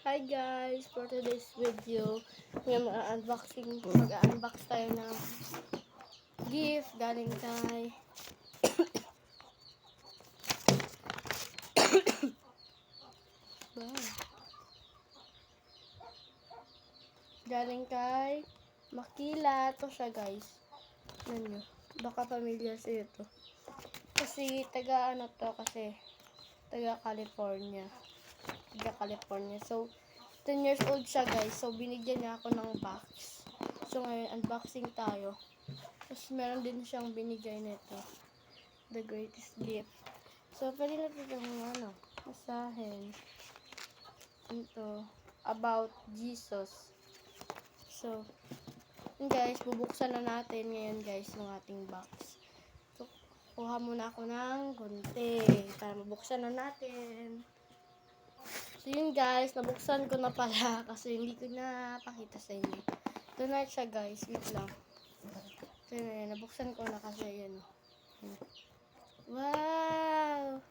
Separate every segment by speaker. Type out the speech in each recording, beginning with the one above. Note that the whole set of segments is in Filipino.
Speaker 1: Hi guys! For today's video, mag-unbox tayo ng gift galing kay wow. Galing kay Makila. Ito siya guys. Ano nyo? Baka familiar sa ito. Kasi taga California. So, 10 years old siya guys. So, binigyan niya ako ng box. So, ngayon, unboxing tayo. Tapos, meron din siyang binigay nito. The greatest gift. So, pwede natin yung basahin. Ito. About Jesus. So, guys, bubuksan na natin ngayon guys yung ating box. So, kuha muna ako ng gunting para mabuksan na natin. So, yun guys, nabuksan ko na pala kasi hindi ko na pakita sa inyo. Ito na siya guys, wait lang. So, yun, nabuksan ko na kasi yun. Wow!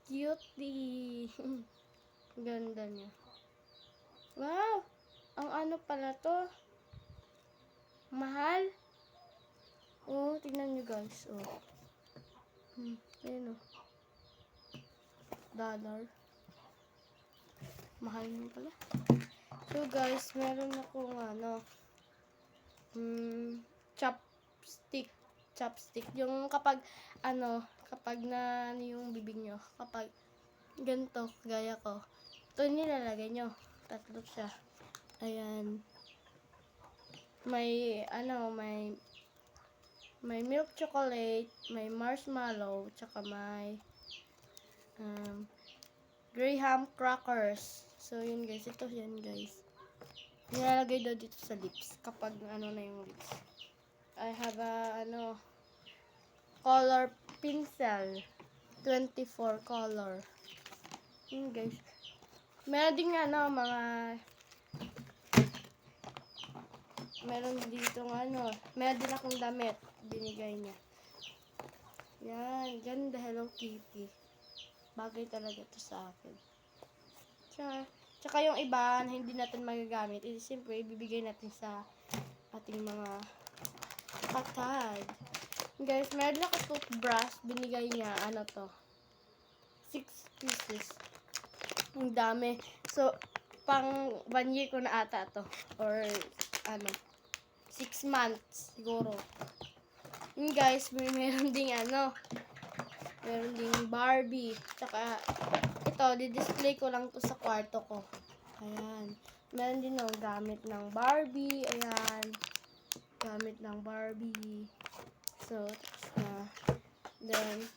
Speaker 1: Cutie! Ganda niya. Wow! Ang ano pala to? Mahal? Oh, tingnan nyo guys. Oh. Ayun oh. $. Mahal nyo pala. So guys, meron akong chopstick. Chopstick. Yung kapag na yung bibig nyo. Kapag ganito, gaya ko. Ito nilalagay nyo. Tatlo siya. Ayan. May milk chocolate, may marshmallow, tsaka may Graham crackers. So, yun guys. Ito yan guys. Nilalagay daw dito sa lips. Kapag na yung lips. I have a, color pencil. 24 color. Yun guys. Meron din meron dito meron din akong damit. Binigay niya. Yan. Ganda. Hello Kitty. Bagay talaga to sa akin. Tsaka yung iba na hindi natin magagamit, siyempre ibibigay natin sa ating mga katad. Guys, meron ako toothbrush. Binigay niya, 6 pieces. Ang dami. So, pang 1 year ko na ata to. Or, 6 months, siguro. Yun guys, meron ding meron ding Barbie. Tsaka, ito, di-display ko lang to sa kwarto ko. Ayan. Meron din gamit ng Barbie. Ayan. Gamit ng Barbie. So, then,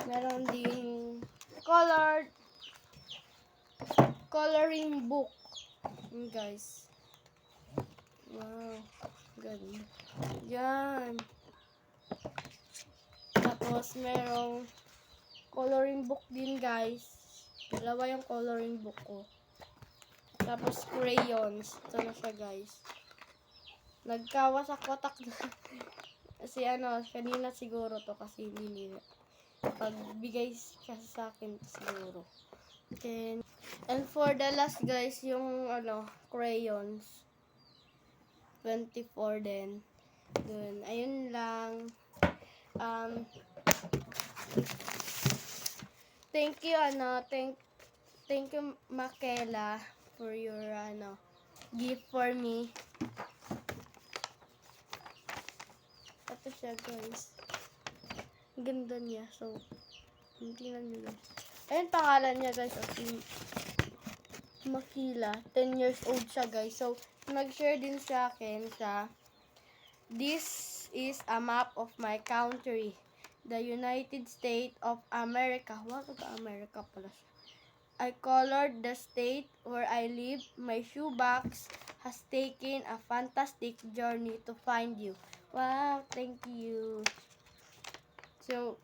Speaker 1: meron ding coloring book. Guys. Wow. Ganda. Yan. Tapos, merong coloring book din, guys. Dalawa yung coloring book ko. Tapos, crayons. Ito na siya, guys. Nagkawasak-watak na. Kasi, kanina siguro to kasi hindi nila. Pagbigay kasi sa akin siguro. Okay. And for the last, guys, yung, crayons. 24 din. Dun. Ayun lang. Thank you, thank you, Makela, for your, gift for me. Ito siya, guys. Ganda niya. So, tingnan nyo, guys. Ayun, pangalan niya, guys. Makila. 10 years old siya, guys. So, nag-share din sa akin this is a map of my country. The United States of America. Wow, America pala siya. I colored the state where I live. My shoebox has taken a fantastic journey to find you. Wow, thank you. So,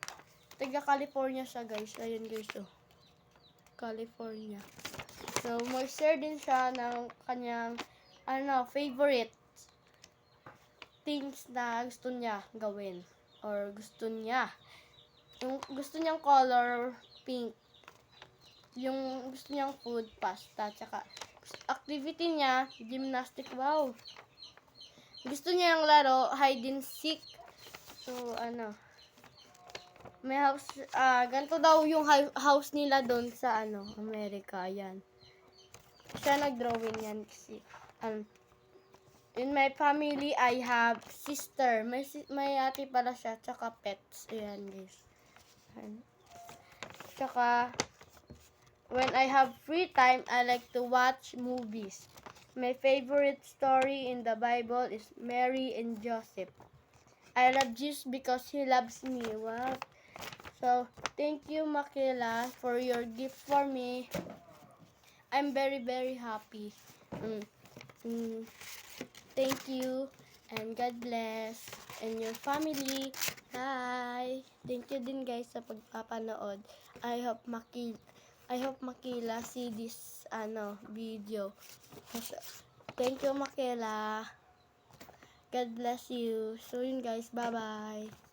Speaker 1: taga California siya, guys. Ayun, guys, California. So, mag-share din siya ng kanyang, favorite things na gusto niya gawin. Or gusto niyang color pink. Yung gusto niyang food, pasta. Tsaka, activity niya, gymnastic. Wow! Gusto niyang laro, hide and seek. So, may house, ganito daw yung house nila doon sa, Amerika. Yan. Siya nag-drawing yan kasi, in my family, I have sister. May ate pala siya, tsaka pets. Ayan, guys. Ayan. Tsaka, when I have free time, I like to watch movies. My favorite story in the Bible is Mary and Joseph. I love Jesus because He loves me. Wow. So, thank you, Makila, for your gift for me. I'm very, very happy. Thank you, and God bless, and your family. Hi! Thank you din, guys, sa pagpapanood. I hope Makila see this, video. Thank you, Makila. God bless you. So, yun, guys. Bye-bye.